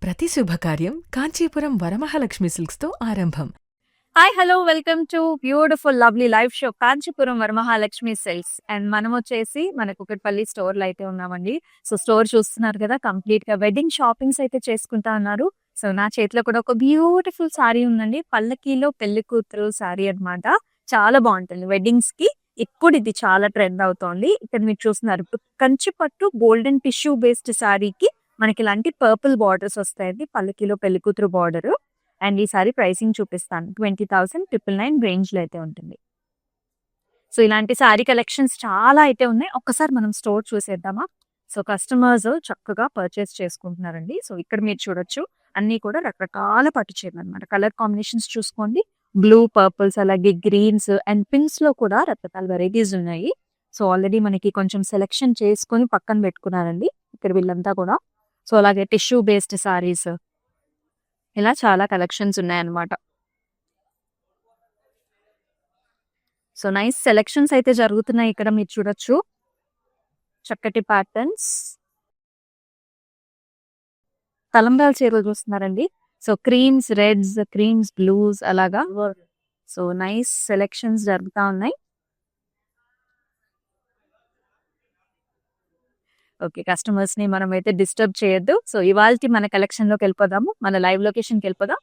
ప్రతి శుభకార్యం కాంచీపురం వరమహాలక్ష్మి సిల్క్స్తో ఆరంభం. Hi hello welcome to beautiful lovely live show Kanchipuram Varamahalakshmi silks. And మనం వచ్చేసి మన కుకట్పల్లి స్టోర్లో అయితే ఉన్నామండి. సో స్టోర్ చూస్తున్నారు కదా, కంప్లీట్ గా వెడ్డింగ్ షాపింగ్స్ అయితే చేసుకుంటా ఉన్నారు. సో నా చేతిలో కూడా ఒక బ్యూటిఫుల్ సారీ ఉందండి, పల్లకీలో పెళ్లి కూతురు సారీ అన్నమాట. చాలా బాగుంటుంది వెడ్డింగ్స్ కి. ఇప్పుడు ఇది చాలా ట్రెండ్ అవుతోంది. ఇక్కడ మీరు చూస్తున్నారు కంచి పట్టు గోల్డెన్ టిష్యూ బేస్డ్ సారీకి మనకి ఇలాంటి పర్పుల్ బార్డర్స్ వస్తాయండి, పల్లకీలో పెళ్లి కూతురు బార్డర్. అండ్ ఈసారి ప్రైసింగ్ చూపిస్తాను, 20,999 రేంజ్ లో అయితే ఉంటుంది. సో ఇలాంటి శారీ కలెక్షన్స్ చాలా అయితే ఉన్నాయి. ఒక్కసారి మనం స్టోర్ చూసేద్దామా. సో కస్టమర్స్ చక్కగా పర్చేస్ చేసుకుంటున్నారండి. సో ఇక్కడ మీరు చూడొచ్చు అన్ని కూడా రకరకాల పట్టు చీరలు అనమాట. కలర్ కాంబినేషన్స్ చూసుకోండి, బ్లూ, పర్పుల్స్, అలాగే గ్రీన్స్ అండ్ పింక్స్ లో కూడా రకరకాల వెరైటీస్ ఉన్నాయి. సో ఆల్రెడీ మనకి కొంచెం సెలెక్షన్ చేసుకొని పక్కన పెట్టుకున్నారండి ఇక్కడ వీళ్ళంతా కూడా. సో అలాగే టిష్యూ బేస్డ్ సారీస్, ఇలా చాలా కలెక్షన్స్ ఉన్నాయన్నమాట. సో నైస్ సెలెక్షన్స్ అయితే జరుగుతున్నాయి ఇక్కడ మీరు చూడొచ్చు. చక్కటి ప్యాటర్న్స్, తలంబ్రాల చీరలు చూస్తున్నారండి. So creams reds, creams blues అలాగా. సో నైస్ సెలెక్షన్స్ జరుగుతా ఉన్నాయి. ఓకే, కస్టమర్స్ ని మనం అయితే డిస్టర్బ్ చేయొద్దు. సో ఇవాళ మన కలెక్షన్ లోకి వెళ్ళిపోదాము, మన లైవ్ లొకేషన్కి వెళ్ళిపోదాం.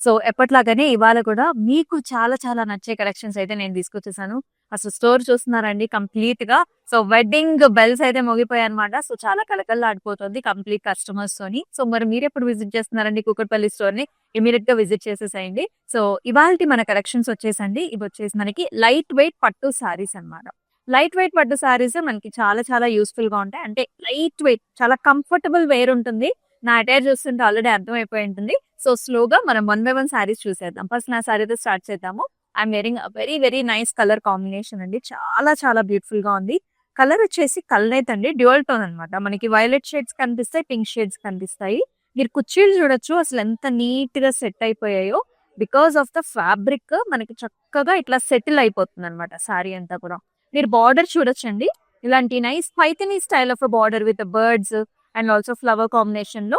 సో ఎప్పట్లాగానే ఇవాళ కూడా మీకు చాలా చాలా నచ్చే కలెక్షన్స్ అయితే నేను తీసుకొచ్చేసాను. అసలు స్టోర్ చూస్తున్నారండి కంప్లీట్ గా. సో వెడ్డింగ్ బెల్స్ అయితే మోగిపోయాయి అనమాట. సో చాలా కలకల్లా ఆడిపోతుంది కంప్లీట్ కస్టమర్స్ తోని. సో మరి మీరు ఎప్పుడు విజిట్ చేస్తున్నారండి కుకట్పల్లి స్టోర్ ని? ఇమీడియట్ గా విజిట్ చేసేసేయండి. సో ఇవాళ మన కలెక్షన్స్ వచ్చేసండి, ఇవి వచ్చేసి మనకి లైట్ వెయిట్ పట్టు సారీస్ అన్నమాట. లైట్ వెయిట్ పట్టు సారీస్ మనకి చాలా చాలా యూస్ఫుల్ గా ఉంటాయి. అంటే లైట్ వెయిట్, చాలా కంఫర్టబుల్ వేర్ ఉంటుంది. నా అటైర్ చూస్తుంటే ఆల్రెడీ అర్థమైపోయి ఉంటుంది. సో స్లోగా మనం 1 by 1 సారీస్ చూసేద్దాం. ఫస్ట్ నా సారీతో స్టార్ట్ చేద్దాము. I'm wearing very very nice colour combination అండి, చాలా చాలా బ్యూటిఫుల్ గా ఉంది. కలర్ వచ్చేసి కల్నేత్ అండి, డ్యూయల్ టోన్ అనమాట. మనకి వైలెట్ షేడ్స్ కనిపిస్తాయి, పింక్ షేడ్స్ కనిపిస్తాయి. మీరు కుర్చీలు చూడొచ్చు అసలు ఎంత నీట్ గా సెట్ అయిపోయాయో. బికాస్ ఆఫ్ ద ఫ్యాబ్రిక్ మనకి చక్కగా ఇట్లా సెటిల్ అయిపోతుంది అనమాట సారీ అంతా కూడా. మీరు బార్డర్ చూడొచ్చండి, ఇలాంటి nice Paithani style of border with birds and also flower combination లో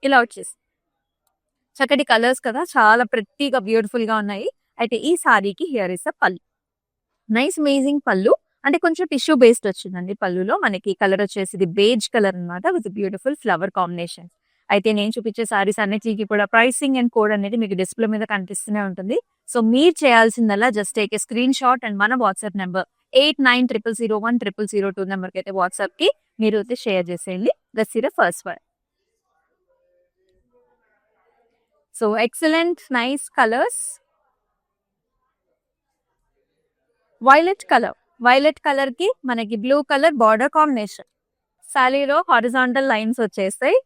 ఇలా వచ్చేసి చక్కటి కలర్స్ కదా, చాలా ప్రతిగా బ్యూటిఫుల్ గా ఉన్నాయి. అయితే ఈ సారీకి హియర్ ఇస్ అ పళ్ళు, నైస్ అమేజింగ్ పళ్ళు. అంటే కొంచెం టిష్యూ బేస్డ్ వచ్చిందండి పళ్ళులో. మనకి కలర్ వచ్చేసి బేజ్ కలర్ అన్నమాట విత్ బ్యూటిఫుల్ ఫ్లవర్ కాంబినేషన్. అయితే నేను చూపించే సారీస్ అన్నిటికీ కూడా ప్రైసింగ్ అండ్ కోడ్ అనేది మీకు డిస్ప్లే మీద కనిపిస్తూనే ఉంటుంది. సో మీరు చేయాల్సిందల్లా just take a screenshot and మన వాట్సాప్ నెంబర్ 8900010002 నెంబర్కి అయితే వాట్సాప్ కి మీరు అయితే షేర్ చేసేయండి. That's the first one. So excellent nice colours. Violet colour, violet colour కి మనకి బ్లూ కలర్ బార్డర్ కాంబినేషన్. సారీలో హారిజాంటల్ లైన్స్ వచ్చేస్తాయి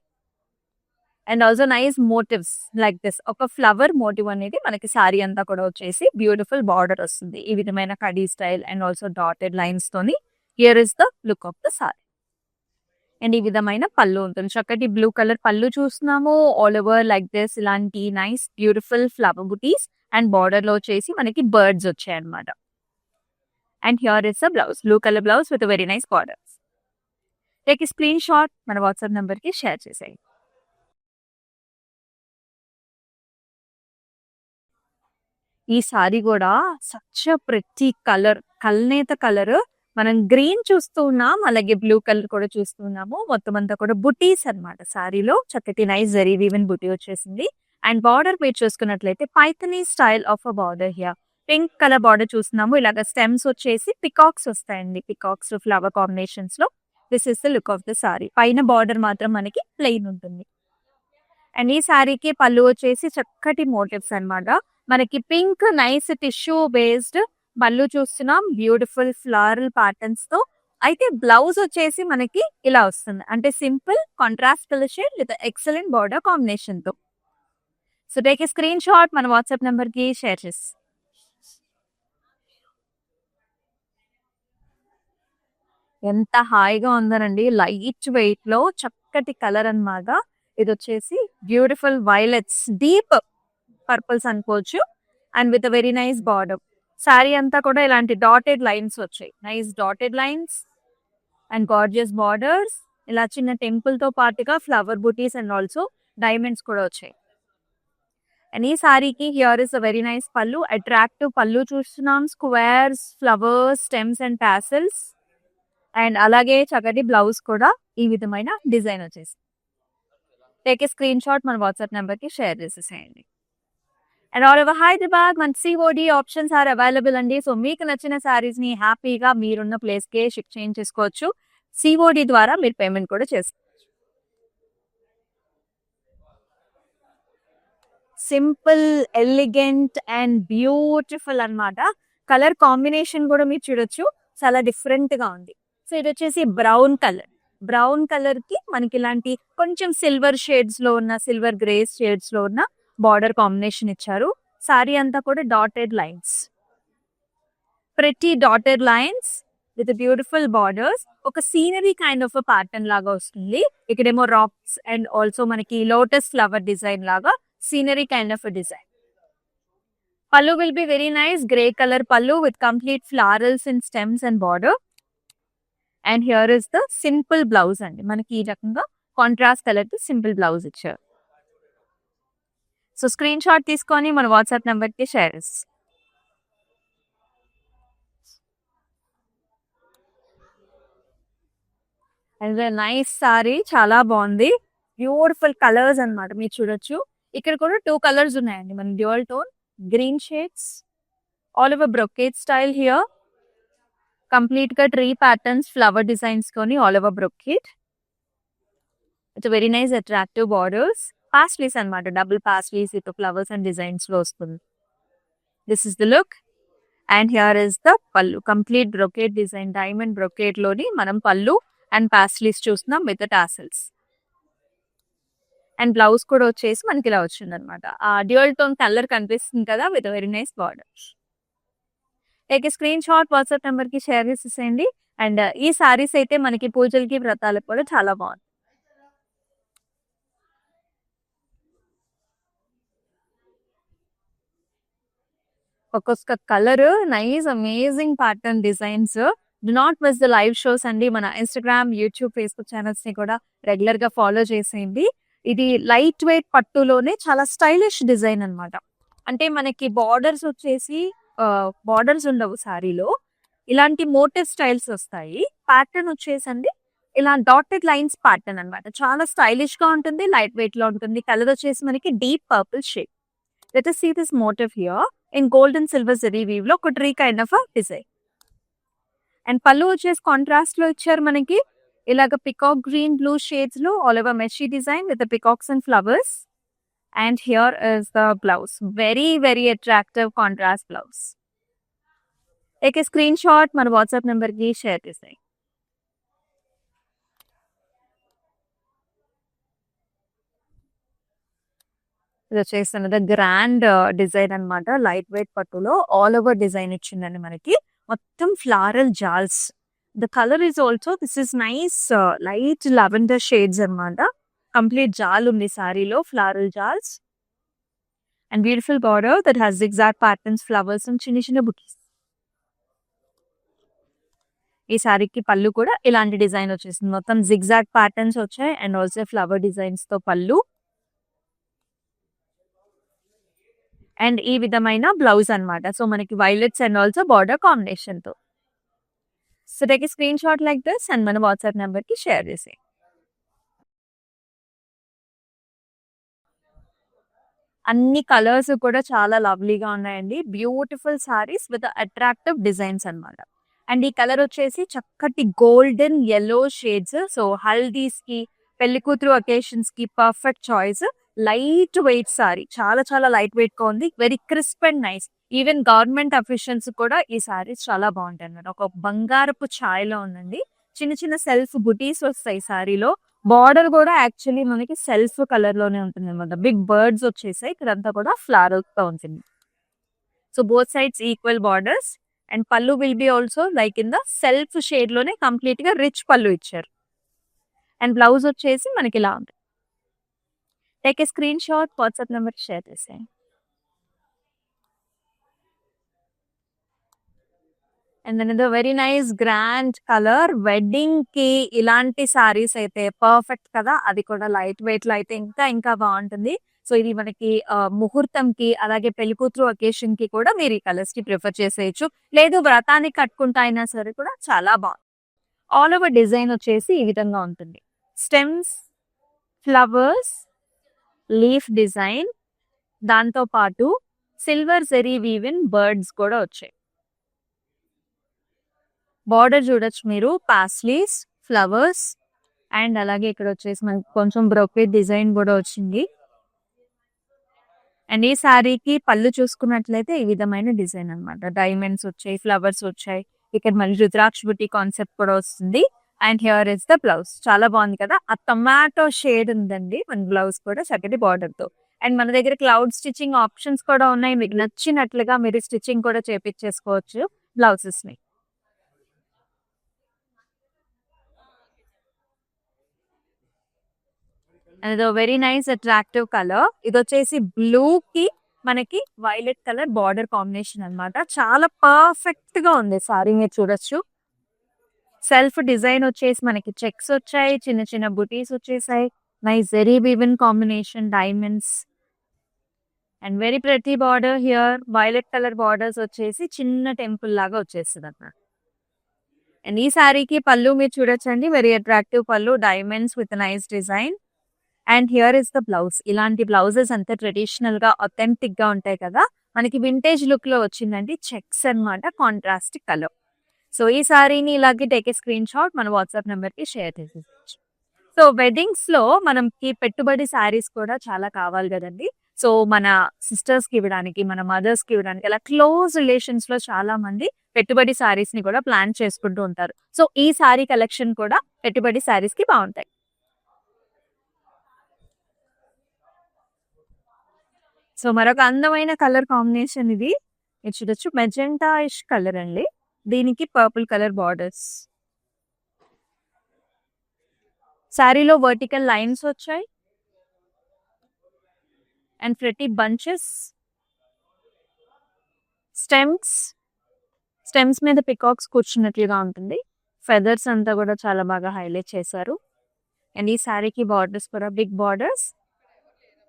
and also nice motifs like this. ఒక ఫ్లవర్ మోటివ్ అనేది మనకి సారీ అంతా కూడా వచ్చేసి బ్యూటిఫుల్ బార్డర్ వస్తుంది ఈ విధమైన కడీ style and also dotted lines తోని. Here is the look of the sari. And ఈ విధమైన పళ్ళు ఉంటుంది, చక్కటి బ్లూ కలర్ పళ్ళు చూస్తున్నాము. ఆల్ ఓవర్ లైక్ దిస్ ఇలాంటి నైస్ బ్యూటిఫుల్ ఫ్లవర్ బుటీస్ అండ్ బార్డర్ లో వచ్చేసి మనకి బర్డ్స్ వచ్చాయి అనమాట. And here is the blouse, blue colour blouse with very nice borders. Take screenshot, మన వాట్సాప్ నెంబర్ కి షేర్ చేసేయండి. ఈ సారీ కూడా సచ్ ప్రతి కలర్, కల్నేత కలర్. మనం గ్రీన్ చూస్తూ ఉన్నాం, అలాగే బ్లూ కలర్ కూడా చూస్తూ ఉన్నాము. మొత్తం అంతా కూడా బుటీస్ అన్నమాట. సారీలో చక్కటి నైస్ జరీ వీవెన్ బుటీ వచ్చేసింది. అండ్ బార్డర్ మీరు చూసుకున్నట్లయితే Paithani style of a border here. Pink colour border చూస్తున్నాము. ఇలాగ స్టెమ్స్ వచ్చేసి పికాక్స్ వస్తాయండి, పికాక్స్ ఫ్లవర్ కాంబినేషన్స్ లో. This is the look of the sorry. పైన బార్డర్ మాత్రం మనకి ప్లెయిన్ ఉంటుంది. అండ్ ఈ సారీకి పళ్ళు వచ్చేసి చక్కటి మోటివ్స్ అన్నమాట. మనకి పింక్ నైస్ టిష్యూ బేస్డ్ పళ్ళు చూస్తున్నాం, బ్యూటిఫుల్ ఫ్లవరల్ ప్యాటర్న్స్ తో. అయితే బ్లౌజ్ వచ్చేసి మనకి ఇలా వస్తుంది, అంటే simple contrast colour shade with excellent border combination తో. So take a screenshot, మన వాట్సాప్ నెంబర్ కి షేర్ చేసి. ఎంత హాయిగా ఉందనండి, లైట్ వెయిట్ లో చక్కటి కలర్ అన్నమాట. ఇది వచ్చేసి బ్యూటిఫుల్ వైలెట్స్, డీప్ పర్పుల్స్ అనుకోవచ్చు and with very nice border. Sari అంతా కూడా ఇలాంటి డాటెడ్ లైన్స్ వచ్చాయి, nice dotted lines and gorgeous borders. ఇలా చిన్న టెంపుల్ తో పాటుగా ఫ్లవర్ బుటీస్ అండ్ ఆల్సో డైమండ్స్ కూడా వచ్చాయి. అండ్ ఈ సారీకి here is a very nice pallu, attractive pallu చూస్తున్నాం, squares, flowers, stems and tassels. And అలాగే చక్కటి బ్లౌజ్ కూడా ఈ విధమైన డిజైన్ వచ్చేసి. టేక్ ఏ స్క్రీన్ షాట్ మన వాట్సాప్ నెంబర్ కి షేర్ చేసేసేయండి. అండ్ ఆల్ ఓవర్ హైదరాబాద్ మన సిఓడి ఆప్షన్స్ ఆర్ అవైలబుల్ అండి. సో మీకు నచ్చిన సారీస్ ని హ్యాపీగా మీరున్న ప్లేస్ కే షిఫ్ట్ చేయించేసుకోవచ్చు. సిఓడి ద్వారా మీరు పేమెంట్ కూడా చేసుకోవచ్చు. సింపుల్, ఎలిగెంట్ అండ్ బ్యూటిఫుల్ అన్నమాట. కలర్ కాంబినేషన్ కూడా మీరు చూడొచ్చు, చాలా డిఫరెంట్ గా ఉంది. సో ఇది వచ్చేసి బ్రౌన్ కలర్. బ్రౌన్ కలర్ కి మనకి ఇలాంటి కొంచెం సిల్వర్ షేడ్స్ లో ఉన్న, సిల్వర్ గ్రేస్ షేడ్స్ లో ఉన్న బార్డర్ కాంబినేషన్ ఇచ్చారు. సారీ అంతా కూడా dotted lines, pretty dotted lines with beautiful borders. ఒక సీనరీ కైండ్ ఆఫ్ ప్యాటర్న్ లాగా వస్తుంది. ఇక్కడేమో రాక్స్ అండ్ ఆల్సో మనకి లోటస్ ఫ్లవర్ డిజైన్ లాగా scenery kind of a design. Pallu will be very nice, grey color pallu with complete florals and stems and border. And here is the simple blouse and manaki ee rakanga contrast color to simple blouse icharu. So screenshot తీసుకొని మన WhatsApp number కి share చేసి. And nice sorry, చాలా బాగుంది. Beautiful colours అన్నమాట, మీరు చూడొచ్చు. ఇక్కడ కూడా 2 కలర్స్ ఉన్నాయండి, మన dual tone green shades, all over brocade style. Here complete గా ట్రీ ప్యాటర్న్స్, ఫ్లవర్ డిజైన్స్ కొని all over brocade. It's very nice attractive borders, paisleys అన్నమాట, double paisleys with flowers and designs లో వస్తుంది. This is the look. And here is the pallu, complete brocade design, diamond brocade లోని మనం pallu and paisleys చూస్తున్నాం with tassels. And blouse కూడా వచ్చేసి మనకి ఇలా వచ్చింది అనమాట. ఆ డ్యూయల్ టోన్ కలర్ కనిపిస్తుంది కదా, with very nice border. Take screenshot, WhatsApp number కి షేర్ చేసేసేయండి. అండ్ ఈ సారీస్ అయితే మనకి పూజలకి, వ్రతాలకు కూడా చాలా బాగుంది. ఒక్కొక్క colour nice, amazing pattern designs. Do not miss the live shows అండి. మన ఇన్స్టాగ్రామ్, యూట్యూబ్, ఫేస్బుక్ ఛానల్స్ ని కూడా రెగ్యులర్ గా ఫాలో చేసేయండి. ఇది లైట్ వెయిట్ పట్టులోనే చాలా స్టైలిష్ డిజైన్ అన్నమాట. అంటే మనకి బార్డర్స్ వచ్చేసి బార్డర్స్ ఉండవు సారీలో, ఇలాంటి మోటివ్ స్టైల్స్ వస్తాయి. ప్యాటర్న్ వచ్చేసండి ఇలా డాటెడ్ లైన్స్ ప్యాటర్న్ అన్నమాట. చాలా స్టైలిష్ గా ఉంటుంది, లైట్ వెయిట్ లో ఉంటుంది. కలర్ వచ్చేసి మనకి deep purple shade. Let us see this motif here in gold and silver zari weave లో ఒక tree kind of design. And pallu వచ్చేసి కాంట్రాస్ట్ లో ఇచ్చారు మనకి, ఇలాగ పికాక్ గ్రీన్, బ్లూ షేడ్స్ లో ఆల్ ఓవర్ మెషీ design with peacocks and flowers. And here is the blouse, very very attractive contrast blouse. Take a screenshot, మన WhatsApp number కి share చేసాయి. ఇది వచ్చేసి గ్రాండ్ డిజైన్ అన్నమాట. లైట్ వెయిట్ పట్టులో all over design ఇచ్చిందండి మనకి, మొత్తం ఫ్లారల్ జాల్స్. The colour is also, this is nice light lavender shades అన్నమాట. కంప్లీట్ జాల్ ఉంది సారీలో, ఫ్లారల్ జాల్స్. And beautiful border that has zigzag patterns, flowers and చిన్న చిన్న బుటీస్. ఈ సారీకి పళ్ళు కూడా ఇలాంటి డిజైన్ వచ్చేసింది, మొత్తం జిగ్జాగ్ ప్యాటర్న్స్ వచ్చాయి అండ్ ఆల్సో ఫ్లవర్ డిజైన్స్ తో పళ్ళు. అండ్ ఈ విధమైన బ్లౌజ్ అన్నమాట. సో మనకి violets and also border combination తో. So take screenshot like this and మన వాట్సాప్ నెంబర్ కి షేర్ చేసి. అన్ని కలర్స్ కూడా చాలా లవ్లీగా ఉన్నాయండి. Beautiful saris with attractive designs అన్నమాట. అండ్ ఈ కలర్ వచ్చేసి చక్కటి golden yellow shades. So haldis కి, పెళ్లి కూతురు అకేషన్స్ కి perfect choice. Light wait sorry, చాలా చాలా లైట్ వెయిట్ గా ఉంది, very crisp and nice. Even government officials కూడా ఈ సారీస్ చాలా బాగుంటాయి అన్నమాట. ఒక బంగారపు ఛాయలో ఉందండి. చిన్న చిన్న సెల్ఫ్ బుటీస్ వస్తాయి సారీలో. బార్డర్ కూడా యాక్చువల్లీ మనకి సెల్ఫ్ కలర్ లోనే ఉంటుంది అనమాట. బిగ్ బర్డ్స్ వచ్చేసాయి, ఇక్కడంతా కూడా ఫ్లవర్ తో ఉంటుంది. So both sides equal borders. And pallu will be also like in the self shade లోనే కంప్లీట్ గా రిచ్ పల్లు ఇచ్చారు. అండ్ బ్లౌజ్ వచ్చేసి మనకి ఇలా ఉంది. Take a screenshot, WhatsApp number share చేసేయండి. అండ్ దెన్ ఇది very nice grand colour. Wedding కి ఇలాంటి సారీస్ అయితే పర్ఫెక్ట్ కదా. అది కూడా లైట్ వెయిట్ లో అయితే ఇంకా ఇంకా బాగుంటుంది. సో ఇది మనకి ముహూర్తంకి అలాగే పెళ్లి కూతురు అకేషన్ కి కూడా మీరు ఈ కలర్స్ కి ప్రిఫర్ చేసేయచ్చు. లేదు వ్రతానికి కట్టుకుంటా అయినా సరే కూడా చాలా బాగుంది. ఆల్ ఓవర్ డిజైన్ వచ్చేసి ఈ విధంగా ఉంటుంది. స్టెమ్స్, ఫ్లవర్స్, లీఫ్ డిజైన్, దాంతో పాటు సిల్వర్ జెరీ వీవిన్ బర్డ్స్ కూడా వచ్చాయి. బార్డర్ చూడొచ్చు మీరు, పాస్లీస్, ఫ్లవర్స్ అండ్ అలాగే ఇక్కడ వచ్చేసి మనకి కొంచెం బ్రోకెట్ డిజైన్ కూడా వచ్చింది. అండ్ ఈ శారీకి పళ్ళు చూసుకున్నట్లయితే ఈ విధమైన డిజైన్ అన్నమాట. డైమండ్స్ వచ్చాయి, ఫ్లవర్స్ వచ్చాయి. ఇక్కడ మళ్ళీ రుద్రాక్ష బుట్టి కాన్సెప్ట్ కూడా వస్తుంది. And here is the blouse. చాలా బాగుంది కదా. ఆ టొమాటో షేడ్ ఉందండి మన బ్లౌజ్ కూడా చక్కటి బార్డర్ తో. అండ్ మన దగ్గర క్లౌడ్ స్టిచ్చింగ్ ఆప్షన్స్ కూడా ఉన్నాయి. మీకు నచ్చినట్లుగా మీరు స్టిచ్చింగ్ కూడా చేపించేసుకోవచ్చు బ్లౌజెస్ ని. And very nice attractive colour. ఇది వచ్చేసి బ్లూ కి మనకి వైలెట్ కలర్ బార్డర్ కాంబినేషన్ అన్నమాట. చాలా పర్ఫెక్ట్ గా ఉంది సారీ, మీరు చూడొచ్చు. సెల్ఫ్ డిజైన్ వచ్చేసి మనకి చెక్స్ వచ్చాయి, చిన్న చిన్న బుటీస్ వచ్చేసాయి. నైస్ జెరీ woven combination, diamonds and very pretty border here. Violet colour borders వచ్చేసి చిన్న టెంపుల్ లాగా వచ్చేస్తుంది అన్నమాట. అండ్ ఈ సారీకి పళ్ళు మీరు చూడొచ్చండి, వెరీ అట్రాక్టివ్ పళ్ళు, diamonds with nice design. And here is the blouse. ఇలాంటి బ్లౌజెస్ అంతా ట్రెడిషనల్ గా అథెంటిక్ గా ఉంటాయి కదా. మనకి వింటేజ్ లుక్ లో వచ్చిందండి, చెక్స్ అన్నమాట, కాంట్రాస్ట్ కలర్. సో ఈ సారీని ఇలాగే టేక్ ఏ స్క్రీన్ షాట్ మన వాట్సాప్ నెంబర్ కి షేర్ చేసేయచ్చు. సో వెడ్డింగ్స్ లో మనకి పెట్టుబడి సారీస్ కూడా చాలా కావాలి కదండి. సో మన సిస్టర్స్ కి ఇవ్వడానికి, మన మదర్స్ కి ఇవ్వడానికి, అలా క్లోజ్ రిలేషన్స్ లో చాలా మంది పెట్టుబడి సారీస్ ని కూడా ప్లాన్ చేసుకుంటూ ఉంటారు. సో ఈ సారీ కలెక్షన్ కూడా పెట్టుబడి సారీస్ కి బాగుంటాయి. సో మరొక అందమైన కలర్ కాంబినేషన్ ఇది. మీరు చూడొచ్చు, మెజెంటా ఇష్ కలర్ అండి. దీనికి పర్పుల్ కలర్ బార్డర్స్. శారీలో వర్టికల్ లైన్స్ వచ్చాయి అండ్ ప్రతి బంచెస్, స్టెమ్స్ మీద పికాక్స్ కూర్చున్నట్లుగా ఉంటుంది. ఫెదర్స్ అంతా కూడా చాలా బాగా హైలైట్ చేశారు. అండ్ ఈ శారీకి బార్డర్స్ కూడా బిగ్ బార్డర్స్,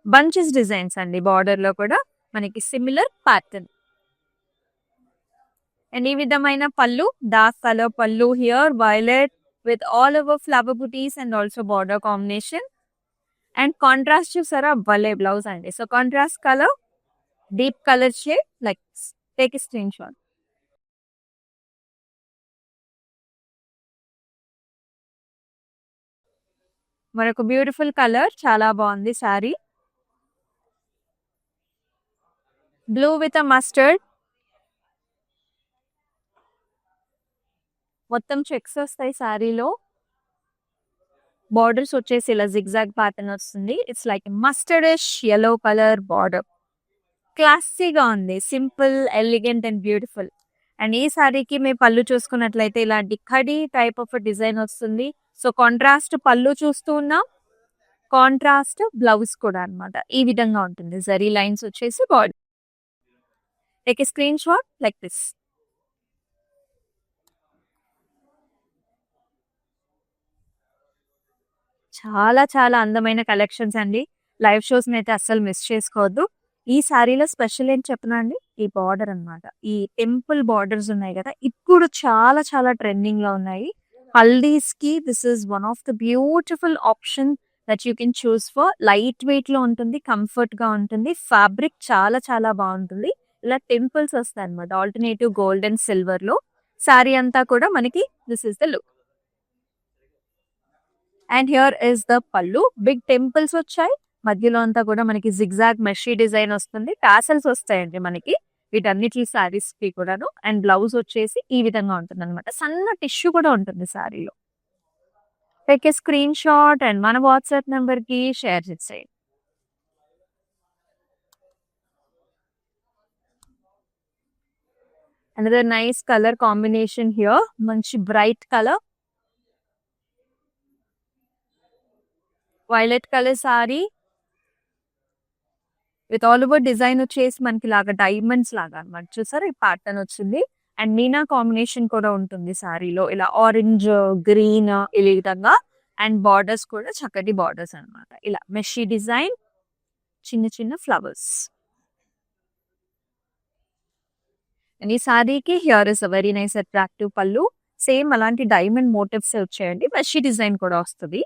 బంచెస్ డిజైన్స్ అండి. బార్డర్ లో కూడా మనకి సిమిలర్ ప్యాటర్న్. అండ్ ఈ విధమైన pallu, dark colour pallu here, violet with all over flower బుటీస్ and also border combination. And contrast చూసారా, భలే బ్లౌజ్ అండి. So contrast colour, deep colour shade, like take screenshot. మరొక బ్యూటిఫుల్ కలర్, చాలా బాగుంది సారీ. బ్లూ విత్ మస్టర్డ్, మొత్తం చెక్స్ వస్తాయి సారీలో. బార్డర్స్ వచ్చేసి ఇలా జిగ్జాగ్ ప్యాటర్న్ వస్తుంది. It's like mustardish yellow colour border. క్లాసీగా ఉంది, simple, elegant and beautiful. And ఈ సారీకి మేము పళ్ళు చూసుకున్నట్లయితే ఇలాంటి కడీ టైప్ ఆఫ్ డిజైన్ వస్తుంది. సో కాంట్రాస్ట్ పళ్ళు చూస్తూ ఉన్నాం, కాంట్రాస్ట్ బ్లౌజ్ కూడా అన్నమాట. ఈ విధంగా ఉంటుంది. జరీ లైన్స్ వచ్చేసి border. Take a screenshot like this. చాలా చాలా అందమైన కలెక్షన్స్ అండి. లైవ్ షోస్ అయితే అస్సలు మిస్ చేసుకోవద్దు. ఈ సారీలో స్పెషల్ ఏం చెప్పనా అండి, ఈ బార్డర్ అన్నమాట. ఈ టెంపుల్ బార్డర్స్ ఉన్నాయి కదా, ఇప్పుడు చాలా చాలా ట్రెండింగ్ లో ఉన్నాయి. హల్దీస్ కి this is one of the beautiful option that you can choose for. Light weight లో ఉంటుంది, కంఫర్ట్ గా ఉంటుంది, ఫ్యాబ్రిక్ చాలా చాలా బాగుంటుంది. ఇలా టెంపుల్స్ వస్తాయి అనమాట, ఆల్టర్నేటివ్ గోల్డ్ అండ్ సిల్వర్ లో. సారీ అంతా కూడా మనకి this is the look. And here is the పళ్ళు. బిగ్ టెంపుల్స్ వచ్చాయి, మధ్యలో అంతా కూడా మనకి జిగ్జాగ్ మెషీ డిజైన్ వస్తుంది. టాసల్స్ వస్తాయండి మనకి వీటన్నిటి సారీస్ కి కూడాను. అండ్ బ్లౌజ్ వచ్చేసి ఈ విధంగా ఉంటుంది అనమాట. సన్న టిష్యూ కూడా ఉంటుంది సారీలో. Take a screenshot and మన వాట్సాప్ నెంబర్ కి షేర్ చేసేయండి. Another nice colour combination here, మంచి bright colour, violet colour sari with all over design వచ్చేసి మనకి లాగా డైమండ్స్ లాగా అనమాట. చూసారా, ఈ ప్యాటర్న్ వచ్చింది. అండ్ మీనా కాంబినేషన్ కూడా ఉంటుంది సారీలో, ఇలా ఆరెంజ్ గ్రీన్ ఈ విధంగా. అండ్ బార్డర్స్ కూడా చక్కటి బార్డర్స్ అన్నమాట, ఇలా మెషీ డిజైన్, చిన్న చిన్న ఫ్లవర్స్. అండ్ ఈ సారీకి here is a very nice attractive pallu. Same అలాంటి డైమండ్ మోటివ్స్ వచ్చాయండి, మెషీ డిజైన్ కూడా వస్తుంది.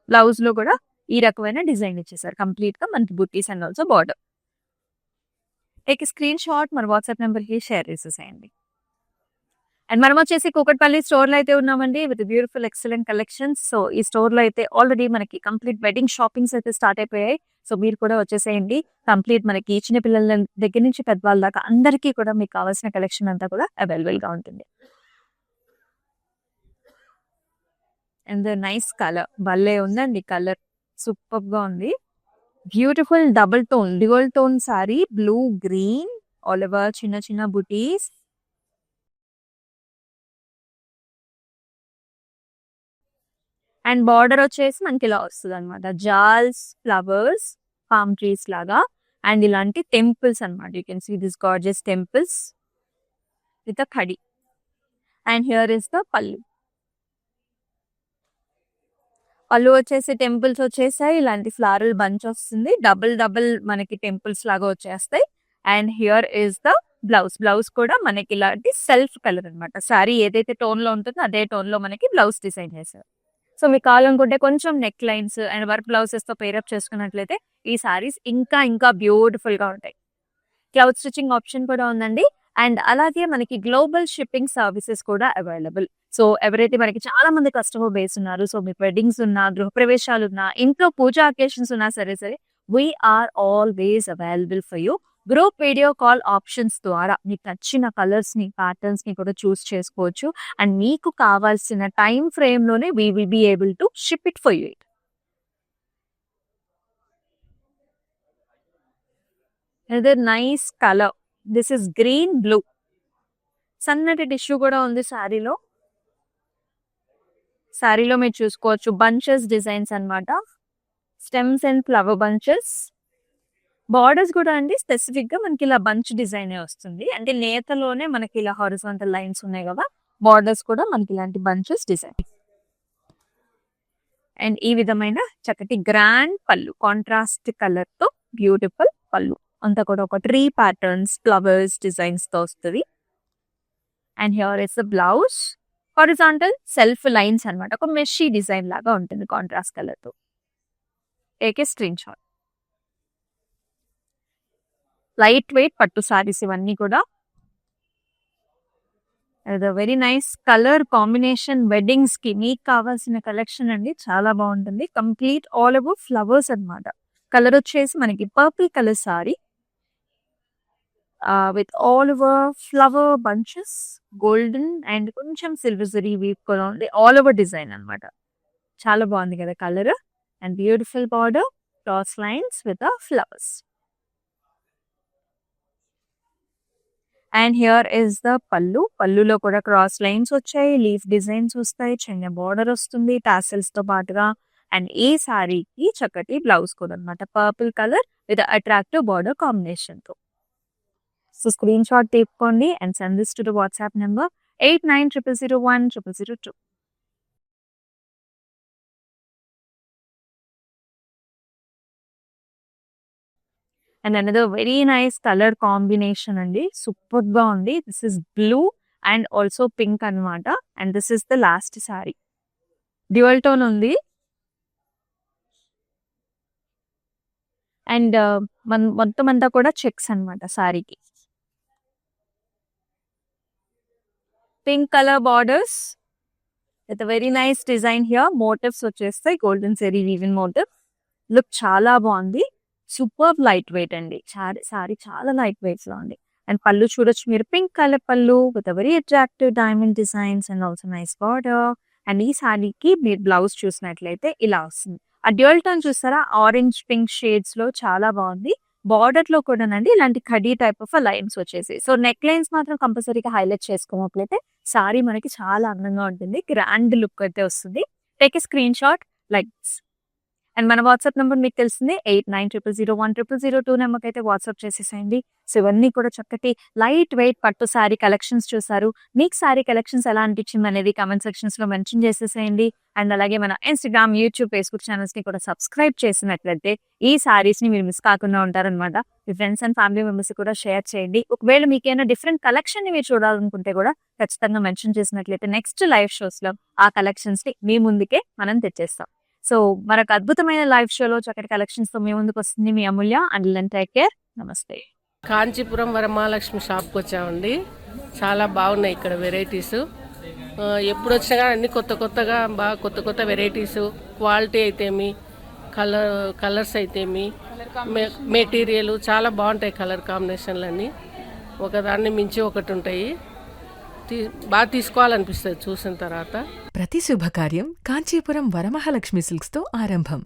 బ్లౌజ్ లో కూడా ఈ రకమైన డిజైన్ ఇచ్చేసారు కంప్లీట్ గా మనకి బుట్టీస్ and also border. Take screenshot, మన వాట్సాప్ నెంబర్ కి షేర్ చేసేసేయండి. అండ్ మనం వచ్చేసి కూకట్పల్లి స్టోర్ లో అయితే ఉన్నామండి, with beautiful excellent collections. So ఈ స్టోర్ లో అయితే ఆల్రెడీ మనకి కంప్లీట్ వెడ్డింగ్ షాపింగ్స్ అయితే స్టార్ట్ అయిపోయాయి. సో మీరు కూడా వచ్చేసేయండి. కంప్లీట్ మనకి చిన్న పిల్లల దగ్గర నుంచి పెద్దవాళ్ళ దాకా అందరికీ కూడా మీకు కావాల్సిన కలెక్షన్ అంతా కూడా అవైలబుల్ గా ఉంటుంది. అండ్ నైస్ కలర్, భలే ఉందండి కలర్, సూపర్ గా ఉంది. Beautiful double tone dual tone sorry, blue green all over చిన్న చిన్న బుటీస్. అండ్ బార్డర్ వచ్చేసి మనకి ఇలా వస్తుంది అనమాట, జాల్స్ ఫ్లవర్స్ పామ్ ట్రీస్ లాగా. అండ్ ఇలాంటి టెంపుల్స్ అనమాట, you can see this gorgeous temples with a ఖడి. And here is the pallu. Pallu వచ్చేసి టెంపుల్స్ వచ్చేసాయి, ఇలాంటి ఫ్లారల్ బంచ్ వస్తుంది, డబుల్ డబుల్ మనకి టెంపుల్స్ లాగా వచ్చేస్తాయి. And here is the blouse. Blouse కూడా మనకి ఇలాంటి సెల్ఫ్ కలర్ అనమాట, సారీ ఏదైతే టోన్ లో ఉంటుందో అదే టోన్ లో మనకి బ్లౌజ్ డిజైన్ చేశారు. సో మీకు కావాలనుకుంటే కొంచెం neck lines and work blouses తో పేరప్ చేసుకున్నట్లయితే ఈ సారీస్ ఇంకా ఇంకా బ్యూటిఫుల్ గా ఉంటాయి. క్లౌడ్ స్టిచ్చింగ్ ఆప్షన్ కూడా ఉందండి. అండ్ అలాగే మనకి గ్లోబల్ షిప్పింగ్ సర్వీసెస్ కూడా అవైలబుల్. సో ఎవరైతే మనకి చాలా మంది కస్టమర్ బేస్ ఉన్నారు, సో మీకు వెడ్డింగ్స్ ఉన్నా, గృహప్రవేశాలు ఉన్నా, ఇంట్లో పూజా అకేషన్స్ ఉన్నా సరే we're always available for you. Group video call options ద్వారా మీకు నచ్చిన కలర్స్ ని ప్యాటర్న్స్ ని కూడా చూస్ చేసుకోవచ్చు. అండ్ మీకు కావాల్సిన టైం ఫ్రేమ్ లోనే we will be able to ship it for you. Another nice color. This is green blue. సన్నటి టిష్యూ కూడా ఉంది శారీలో. శారీలో మీరు చూసుకోవచ్చు బంచెస్ డిజైన్స్ అన్నమాట, stems and flower bunches. Borders కూడా అండి స్పెసిఫిక్ గా మనకి ఇలా బంచ్ డిజైన్ వస్తుంది, అంటే నేతలోనే మనకి ఇలా హారిజాంటల్ లైన్స్ ఉన్నాయి కదా, బార్డర్స్ కూడా మనకి ఇలాంటి బంచెస్ డిజైన్. అండ్ ఈ విధమైన చక్కటి గ్రాండ్ పళ్ళు, కాంట్రాస్ట్ కలర్ తో బ్యూటిఫుల్ పళ్ళు అంతా కూడా ఒక ట్రీ ప్యాటర్న్స్ ఫ్లవర్స్ డిజైన్స్ తో వస్తుంది. And here is the blouse, horizontal self lines అన్నమాట, ఒక మెషీ డిజైన్ లాగా ఉంటుంది కాంట్రాస్ట్ కలర్ తో. Take a screen shot. Light weight పట్టు సారీస్ ఇవన్నీ కూడా. Very nice colour combination, weddings కి మీకు కావాల్సిన కలెక్షన్ అండి, చాలా బాగుంటుంది. కంప్లీట్ ఆల్ ఓవర్ ఫ్లవర్స్ అన్నమాట. కలర్ వచ్చేసి మనకి purple colour sari with all over flower bunches, golden and కొంచెం సిల్వర్ జరీ వీవ్ కూడా ఉంది, ఆల్ ఓవర్ డిజైన్ అన్నమాట. చాలా బాగుంది కదా colour. And beautiful border, cross lines with flowers. And here is the పళ్ళు. పళ్ళులో కూడా క్రాస్ లైన్స్ వచ్చాయి, లీఫ్ డిజైన్స్ వస్తాయి, చిన్న బార్డర్ వస్తుంది టాసిల్స్ తో పాటుగా. అండ్ ఈ సారీకి చక్కటి బ్లౌజ్ కూడా అనమాట, purple colour with attractive border combination తో. సో స్క్రీన్ షాట్ తీసుకోండి and send this to the WhatsApp number 8900010002. And another very nice colour combination అండి, సూపర్ గా ఉంది. This is blue and also pink అన్నమాట. And this is the last sari, dual tone ఉంది. And మొత్తం అంతా కూడా checks అన్నమాట సారీకి. Pink colour borders with very nice design here. Motifs వచ్చేస్తాయి, golden zari weaving motive. Look చాలా బాగుంది, సూపర్ లైట్ వెయిట్ అండి. సారీ చాలా లైట్ వెయిట్ లో ఉంది. అండ్ పళ్ళు చూడొచ్చు మీరు, పింక్ కలర్ పళ్ళు with very attractive diamond designs and also nice border. And ఈ సారీకి మీరు బ్లౌజ్ చూసినట్లయితే ఇలా వస్తుంది. ఆ డ్యూయల్ టోన్ చూస్తారా, ఆరెంజ్ పింక్ షేడ్స్ లో చాలా బాగుంది. బార్డర్ లో కూడానండి ఇలాంటి ఖడీ టైప్ ఆఫ్ లైన్స్ వచ్చేసి. సో నెక్ లైన్స్ మాత్రం కంపల్సరీగా హైలైట్ చేసుకున్నట్లయితే సారీ మనకి చాలా అందంగా ఉంటుంది, గ్రాండ్ లుక్ అయితే వస్తుంది. Take a screenshot like this. And మన వాట్సాప్ నెంబర్ మీకు తెలిసిందే 8900010002 నెంబర్కి అయితే వాట్సాప్ చేసేసేయండి. సో ఇవన్నీ కూడా చక్కటి లైట్ వెయిట్ పట్టు శారీ కలెక్షన్స్ చూసారు. మీకు శారీ కలెక్షన్స్ ఎలా అనిపించింది అనేది కామెంట్ సెక్షన్స్ లో మెన్షన్ చేసేసేయండి. అండ్ అలాగే మన ఇన్స్టాగ్రామ్, యూట్యూబ్, ఫేస్బుక్ ఛానల్స్ ని కూడా సబ్స్క్రైబ్ చేసినట్లయితే ఈ సారీస్ ని మీరు మిస్ కాకుండా ఉంటారనమాట. మీ ఫ్రెండ్స్ అండ్ ఫ్యామిలీ మెంబర్స్ కూడా షేర్ చేయండి. ఒకవేళ మీకు ఏమైనా డిఫరెంట్ కలెక్షన్ ని మీరు చూడాలనుకుంటే కూడా ఖచ్చితంగా మెన్షన్ చేసినట్లయితే నెక్స్ట్ లైవ్ షోస్ లో ఆ కలెక్షన్స్ ని మీ ముందుకే మనం తెచ్చేస్తాం. సో మరొక అద్భుతమైన లైవ్ షోలో చక్కటి కలెక్షన్స్ తో మీ ముందుకు వస్తుంది మీ అమూల్య. And take care. నమస్తే. కాంచీపురం వరమహాలక్ష్మి షాప్కి వచ్చామండి. చాలా బాగున్నాయి ఇక్కడ వెరైటీస్. ఎప్పుడు వచ్చినా కానీ అన్ని కొత్తగా బాగా కొత్త వెరైటీస్, క్వాలిటీ అయితేమి, కలర్స్ అయితేమి, మెటీరియల్ చాలా బాగుంటాయి. కలర్ కాంబినేషన్లు అన్నీ ఒకదాన్ని మించి ఒకటి ఉంటాయి. బాగా తీసుకోవాలనిపిస్తుంది చూసిన తర్వాత. ప్రతి శుభకార్యం కాంచీపురం వరమహాలక్ష్మి సిల్క్స్తో ఆరంభం.